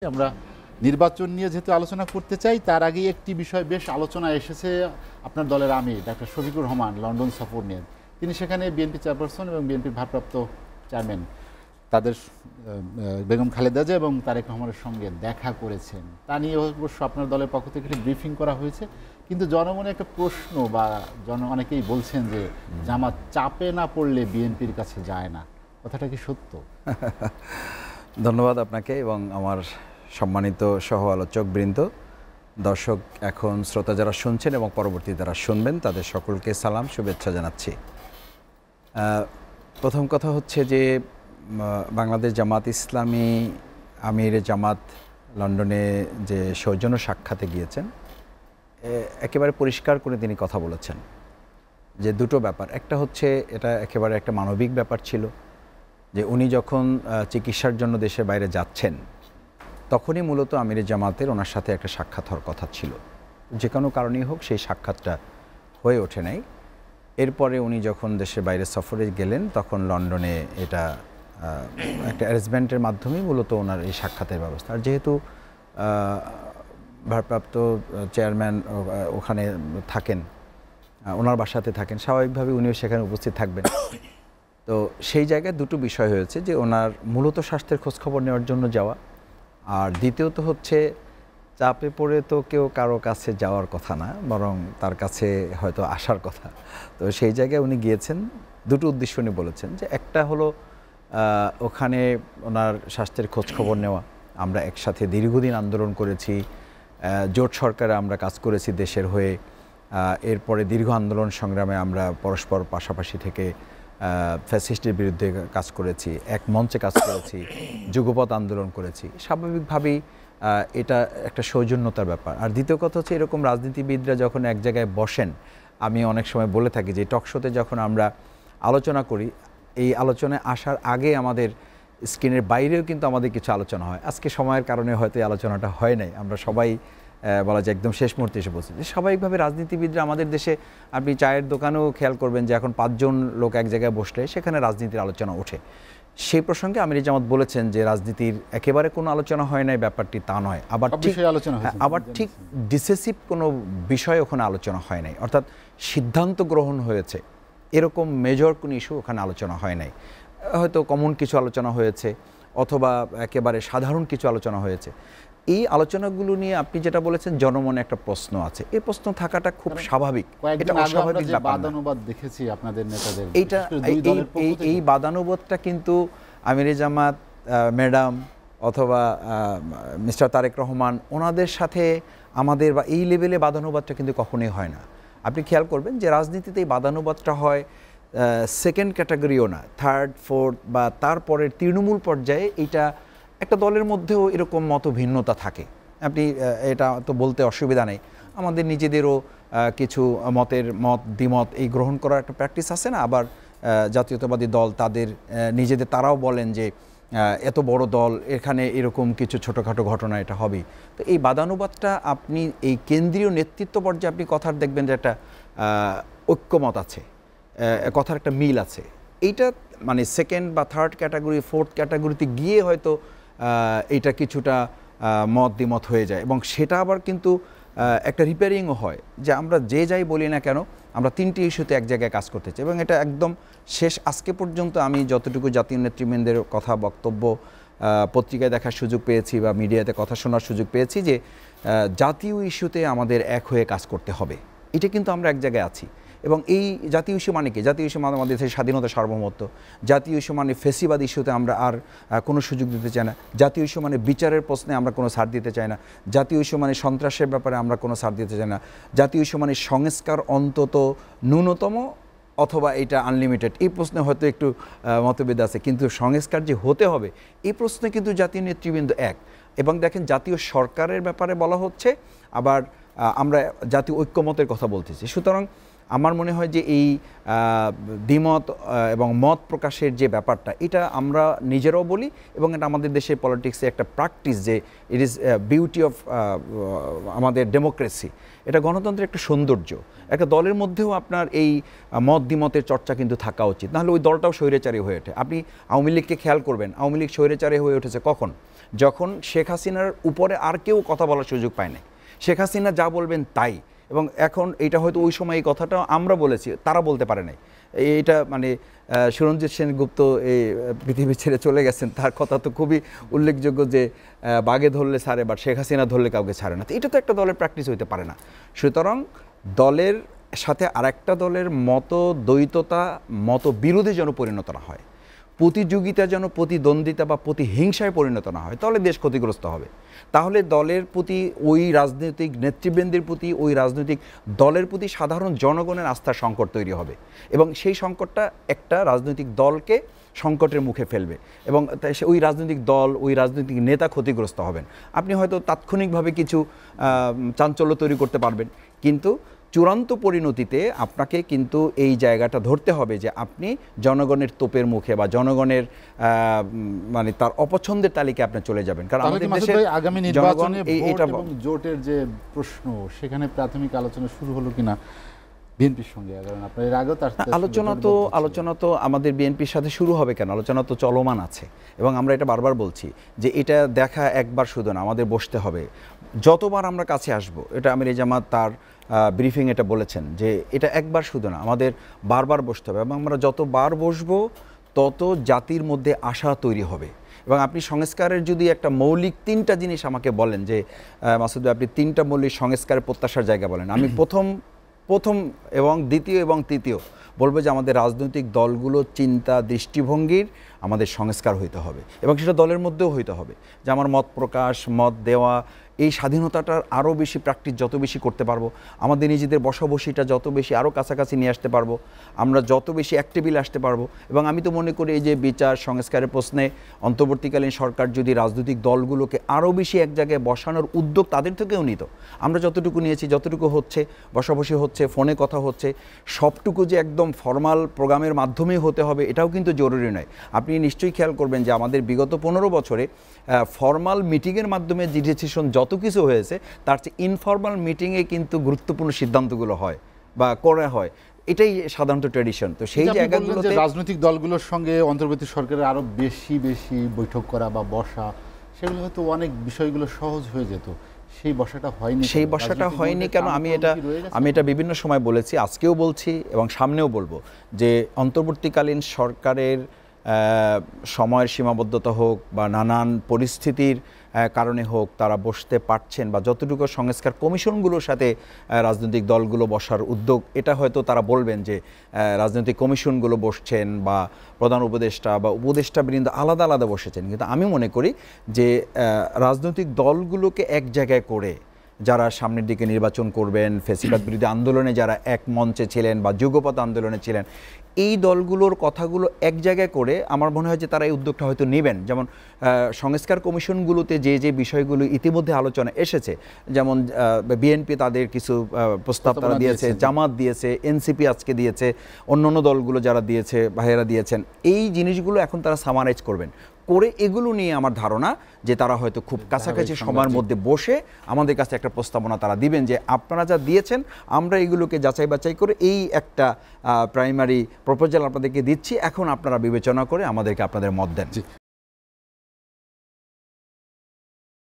আমরা নির্বাচন নিয়ে যেহেতু আলোচনা করতে চাই তার আগে একটি বিষয় বেশ আলোচনা এসেছে আপনার দলের আমির ডাক্তার শফিকুর রহমান লন্ডন সফর নিয়ে। তিনি সেখানে বিএনপি চেয়ারপারসন এবং বিএনপির ভারপ্রাপ্ত চেয়ারম্যান তাদের বেগম খালেদা জিয়া এবং তারেক রহমানের সঙ্গে দেখা করেছেন। তা নিয়ে অবশ্য আপনার দলের পক্ষ থেকে ব্রিফিং করা হয়েছে, কিন্তু জনমনে একটা প্রশ্ন বা অনেকেই বলছেন যে জামাত চাপে না পড়লে বিএনপির কাছে যায় না, কথাটা কি সত্য? ধন্যবাদ আপনাকে এবং আমার সম্মানিত সহ আলোচক বৃন্দ, দর্শক এখন শ্রোতা যারা শুনছেন এবং পরবর্তী যারা শুনবেন তাদের সকলকে সালাম শুভেচ্ছা জানাচ্ছি। প্রথম কথা হচ্ছে যে বাংলাদেশ জামাত ইসলামী আমির জামাত লন্ডনে যে সৌজন্য সাক্ষাতে গিয়েছেন, একেবারে পরিষ্কার করে তিনি কথা বলেছেন যে দুটো ব্যাপার। একটা হচ্ছে এটা একেবারে একটা মানবিক ব্যাপার ছিল যে উনি যখন চিকিৎসার জন্য দেশের বাইরে যাচ্ছেন তখনই মূলত আমির জামাতের ওনার সাথে একটা সাক্ষাৎ হওয়ার কথা ছিল। যে কোনো কারণেই হোক সেই সাক্ষাৎটা হয়ে ওঠে নাই। এরপরে উনি যখন দেশের বাইরে সফরে গেলেন তখন লন্ডনে এটা একটা অ্যারেঞ্জমেন্টের মাধ্যমেই মূলত ওনার এই সাক্ষাতের ব্যবস্থা। আর যেহেতু ভারপ্রাপ্ত চেয়ারম্যান ওখানে থাকেন, ওনার বাসাতে থাকেন, স্বাভাবিকভাবে উনিও সেখানে উপস্থিত থাকবেন। তো সেই জায়গায় দুটো বিষয় হয়েছে যে ওনার মূলত স্বাস্থ্যের খোঁজখবর নেওয়ার জন্য যাওয়া, আর দ্বিতীয়ত হচ্ছে চাপে পড়ে তো কেউ কারো কাছে যাওয়ার কথা না, বরং তার কাছে হয়তো আসার কথা। তো সেই জায়গায় উনি গিয়েছেন, দুটো উদ্দেশ্য উনি বলেছেন যে একটা হলো ওখানে ওনার স্বাস্থ্যের খোঁজখবর নেওয়া। আমরা একসাথে দীর্ঘদিন আন্দোলন করেছি, জোট সরকারে আমরা কাজ করেছি দেশের হয়ে, এরপরে দীর্ঘ আন্দোলন সংগ্রামে আমরা পরস্পর পাশাপাশি থেকে ফ্যাসিস্টের বিরুদ্ধে কাজ করেছি, এক মঞ্চে কাজ করেছি, যুগপৎ আন্দোলন করেছি। স্বাভাবিকভাবেই এটা একটা সৌজন্যতার ব্যাপার। আর দ্বিতীয় কথা হচ্ছে এরকম রাজনীতিবিদরা যখন এক জায়গায় বসেন, আমি অনেক সময় বলে থাকি যে টকশোতে যখন আমরা আলোচনা করি, এই আলোচনায় আসার আগে আমাদের স্ক্রিনের বাইরেও কিন্তু আমাদের কিছু আলোচনা হয়। আজকে সময়ের কারণে হয়তো এই আলোচনাটা হয় নাই, আমরা সবাই বলা যায় একদম শেষ মুহূর্তে এসে বলছি। স্বাভাবিকভাবে রাজনীতিবিদরা আমাদের দেশে, আপনি চায়ের দোকানেও খেয়াল করবেন যে এখন 5 জন লোক এক জায়গায় বসলে সেখানে রাজনীতির আলোচনা ওঠে। সেই প্রসঙ্গে আমির জামাত বলেছেন যে রাজনীতির একেবারে কোনো আলোচনা হয় নাই, ব্যাপারটি তা নয়। আবার ঠিক ডিসিসিভ কোনো বিষয় ওখানে আলোচনা হয় নাই, অর্থাৎ সিদ্ধান্ত গ্রহণ হয়েছে এরকম মেজর কোনো ইস্যু ওখানে আলোচনা হয় নাই। হয়তো কমন কিছু আলোচনা হয়েছে অথবা একেবারে সাধারণ কিছু আলোচনা হয়েছে। এই আলোচনাগুলো নিয়ে আপনি যেটা বলেছেন জনমনে একটা প্রশ্ন আছে, এই প্রশ্ন থাকাটা খুব স্বাভাবিক। এটা অস্বাভাবিক বাদানুবাদ দেখেছি আপনাদের নেতাদের, এইটা এই বাদানুবাদটা কিন্তু আমির জামাত ম্যাডাম অথবা মিস্টার তারেক রহমান ওনাদের সাথে আমাদের বা এই লেভেলে বাদানুবাদটা কিন্তু কখনোই হয় না। আপনি খেয়াল করবেন যে রাজনীতিতে এই বাদানুবাদটা হয় সেকেন্ড ক্যাটাগরিও না, থার্ড ফোর্থ বা তারপরের তৃণমূল পর্যায়ে। এইটা একটা দলের মধ্যেও এরকম মত ভিন্নতা থাকে, আপনি এটা তো বলতে অসুবিধা নেই। আমাদের নিজেদেরও কিছু দ্বিমত এই গ্রহণ করার একটা প্র্যাকটিস আছে না। আবার জাতীয়তাবাদী দল তাদের নিজেদের তারাও বলেন যে এত বড় দল, এখানে এরকম কিছু ছোটোখাটো ঘটনা এটা হবেই। তো এই বাদানুবাদটা আপনি এই কেন্দ্রীয় নেতৃত্ব পর্যায়ে আপনি কথার দেখবেন যে একটা ঐক্যমত আছে, কথার একটা মিল আছে। এইটা মানে সেকেন্ড বা থার্ড ক্যাটাগরি ফোর্থ ক্যাটাগরিতে গিয়ে হয়তো এটা কিছুটা দ্বিমত হয়ে যায়, এবং সেটা আবার কিন্তু একটা রিপেয়ারিংও হয় যে আমরা যে যাই বলি না কেন আমরা 3টি ইস্যুতে এক জায়গায় কাজ করতে চাই। এবং এটা একদম শেষ আজকে পর্যন্ত আমি যতটুকু জাতীয় নেতৃবৃন্দের কথা বক্তব্য পত্রিকায় দেখার সুযোগ পেয়েছি বা মিডিয়াতে কথা শোনার সুযোগ পেয়েছি যে জাতীয় ইস্যুতে আমাদের এক হয়ে কাজ করতে হবে। এটা কিন্তু আমরা এক জায়গায় আছি। এবং এই জাতীয় ইস্যু মানে কি? জাতীয় ইস্যু মানে আমাদের দেশের স্বাধীনতা সার্বভৌমত্ব। জাতীয় ইস্যু মানে ফেসিবাদ ইস্যুতে আমরা আর কোনো সুযোগ দিতে চাই না। জাতীয় ইস্যু মানে বিচারের প্রশ্নে আমরা কোনো ছাড় দিতে চাই না। জাতীয় ইস্যু মানে সন্ত্রাসের ব্যাপারে আমরা কোনো ছাড় দিতে চাই না। জাতীয় ইস্যু মানে সংস্কার অন্তত ন্যূনতম অথবা এটা আনলিমিটেড। এই প্রশ্নে হয়তো একটু মতভেদ আছে, কিন্তু সংস্কার যে হতে হবে এই প্রশ্নে কিন্তু জাতীয় নেতৃবৃন্দ এক। এবং দেখেন জাতীয় সরকারের ব্যাপারে বলা হচ্ছে, আবার আমরা জাতীয় ঐক্যমতের কথা বলতেছি। সুতরাং আমার মনে হয় যে এই দ্বিমত এবং মত প্রকাশের যে ব্যাপারটা, এটা আমরা নিজেরাও বলি এবং এটা আমাদের দেশের পলিটিক্সে একটা প্র্যাকটিস, যে ইট ইজ বিউটি অফ আমাদের ডেমোক্রেসি। এটা গণতন্ত্রের একটা সৌন্দর্য। একটা দলের মধ্যেও আপনার এই মত দ্বিমতের চর্চা কিন্তু থাকা উচিত, নাহলে ওই দলটাও স্বৈরাচারী হয়ে ওঠে। আপনি আওয়ামী লীগকে খেয়াল করবেন, আওয়ামী লীগ স্বৈরাচারী হয়ে উঠেছে কখন? যখন শেখ হাসিনার উপরে আর কেউ কথা বলার সুযোগ পায় না, শেখ হাসিনা যা বলবেন তাই। এবং এখন এটা হয়তো ওই সময় এই কথাটা আমরা বলেছি, তারা বলতে পারে নাই। এইটা মানে সুরঞ্জিত সেনগুপ্ত এই পৃথিবী ছেড়ে চলে গেছেন, তার কথা তো খুবই উল্লেখযোগ্য যে বাঘে ধরলে ছাড়ে, বাট শেখ হাসিনা ধরলে কাউকে ছাড়ে না। তো এটা তো একটা দলের প্র্যাকটিস হইতে পারে না। সুতরাং দলের সাথে আরেকটা দলের মত দ্বৈততা, মত বিরোধী যেন পরিণত না হয়, প্রতিযোগিতা যেন প্রতিদ্বন্দ্বিতা বা প্রতিহিংসায় পরিণত না হয়, তাহলে দেশ ক্ষতিগ্রস্ত হবে। তাহলে দলের প্রতি, ওই রাজনৈতিক নেতৃবৃন্দের প্রতি, ওই রাজনৈতিক দলের প্রতি সাধারণ জনগণের আস্থার সংকট তৈরি হবে এবং সেই সংকটটা একটা রাজনৈতিক দলকে সংকটের মুখে ফেলবে এবং ওই রাজনৈতিক দল, ওই রাজনৈতিক নেতা ক্ষতিগ্রস্ত হবেন। আপনি হয়তো তাৎক্ষণিকভাবে কিছু চাঞ্চল্য তৈরি করতে পারবেন, কিন্তু চূড়ান্ত পরিণতিতে আপনাকে কিন্তু এই জায়গাটা ধরতে হবে যে আপনি জনগণের তোপের মুখে বা জনগণের মানে তার অপছন্দের তালিকায় আপনি চলে যাবেন। কারণ আমাদের দেশে আগামী নির্বাচনে ভোট এবং জোটের যে প্রশ্ন, সেখানে প্রাথমিক আলোচনা শুরু হলো কিনা বিএনপির সঙ্গে? কারণ আপনার এর আগেও তার আলোচনা তো আমাদের বিএনপির সাথে শুরু হবে কেন, আলোচনা তো চলমান আছে এবং আমরা এটা বারবার বলছি যে এটা দেখা একবার শুধু না, আমাদের বসতে হবে। যতবার আমরা কাছে আসব, এটা আমির জামাত তার ব্রিফিং এটা বলেছেন যে এটা একবার শুধু না, আমাদের বারবার বসতে হবে এবং আমরা যতবার বসবো তত জাতির মধ্যে আশা তৈরি হবে। এবং আপনি সংস্কারের যদি একটা মৌলিক 3টা জিনিস আমাকে বলেন যে মাসুদ ভাই, আপনি 3টা মৌলিক সংস্কারের প্রত্যাশার জায়গা বলেন, আমি প্রথম এবং দ্বিতীয় এবং তৃতীয় বলবো যে আমাদের রাজনৈতিক দলগুলো চিন্তা দৃষ্টিভঙ্গির আমাদের সংস্কার হইতে হবে এবং সেটা দলের মধ্যেও হইতে হবে। যে আমার মত প্রকাশ, মত দেওয়া, এই স্বাধীনতাটার আরও বেশি প্র্যাকটিস যত বেশি করতে পারবো, আমাদের নিজেদের বসাবসিটা যত বেশি আরও কাছাকাছি নিয়ে আসতে পারবো, আমরা যত বেশি অ্যাক্টিভলি আসতে পারবো। এবং আমি তো মনে করি এই যে বিচার সংস্কারের প্রশ্নে অন্তর্বর্তীকালীন সরকার যদি রাজনৈতিক দলগুলোকে আরও বেশি এক জায়গায় বসানোর উদ্যোগ তাদের থেকেও নিত, আমরা যতটুকু নিয়েছি, যতটুকু হচ্ছে, বসাবসি হচ্ছে, ফোনে কথা হচ্ছে, সবটুকু যে একদম ফর্মাল প্রোগ্রামের মাধ্যমেই হতে হবে এটাও কিন্তু জরুরি নয়। আপনি নিশ্চয়ই খেয়াল করবেন যে আমাদের বিগত 15 বছরে ফর্মাল মিটিংয়ের মাধ্যমে যে ডিসিশন যত কিছু হয়েছে, তার চেয়ে ইনফর্মাল মিটিংয়ে কিন্তু গুরুত্বপূর্ণ সিদ্ধান্তগুলো হয় বা করা হয়, এটাই সাধারণত ট্রেডিশন। তো সেই জায়গাগুলোতে রাজনৈতিক দলগুলোর সঙ্গে অন্তর্বর্তী সরকারের আরও বেশি বৈঠক করা বা বসা, সেগুলো হয়তো অনেক বিষয়গুলো সহজ হয়ে যেত। সেই বসাটা হয়নি কেন? আমি এটা বিভিন্ন সময় বলেছি, আজকেও বলছি এবং সামনেও বলবো যে অন্তর্বর্তীকালীন সরকারের সময়ের সীমাবদ্ধতা হোক বা নানান পরিস্থিতির কারণে হোক, তারা বসতে পারছেন বা যতটুকু সংস্কার কমিশনগুলোর সাথে রাজনৈতিক দলগুলো বসার উদ্যোগ, এটা হয়তো তারা বলবেন যে রাজনৈতিক কমিশনগুলো বসছেন বা প্রধান উপদেষ্টা বা উপদেষ্টাবৃন্দ আলাদা আলাদা বসেছেন। কিন্তু আমি মনে করি যে রাজনৈতিক দলগুলোকে এক জায়গায় করে, যারা সামনের দিকে নির্বাচন করবেন, ফ্যাসিবাদ বিরোধী আন্দোলনে যারা এক মঞ্চে ছিলেন বা যুগপৎ আন্দোলনে ছিলেন, এই দলগুলোর কথাগুলো এক জায়গায় করে আমার মনে হয় যে তারা এই উদ্যোগটা হয়তো নেবেন। যেমন সংস্কার কমিশনগুলোতে যে বিষয়গুলো ইতিমধ্যে আলোচনা এসেছে, যেমন বিএনপি তাদের কিছু প্রস্তাব তারা দিয়েছে, জামাত দিয়েছে, এনসিপি আজকে দিয়েছে, অন্যান্য দলগুলো যারা দিয়েছে, ভাইয়েরা দিয়েছেন, এই জিনিসগুলো এখন তারা সামারাইজ করবেন করে এগুলো নিয়ে আমার ধারণা যে তারা হয়তো খুব কাছাকাছি সময়ের মধ্যে বসে আমাদের কাছে একটা প্রস্তাবনা তারা দিবেন যে আপনারা যা দিয়েছেন আমরা এগুলোকে যাচাই বাছাই করে এই একটা প্রাইমারি প্রপোজাল আপনাদেরকে দিচ্ছি, এখন আপনারা বিবেচনা করে আমাদেরকে আপনাদের মত দেন।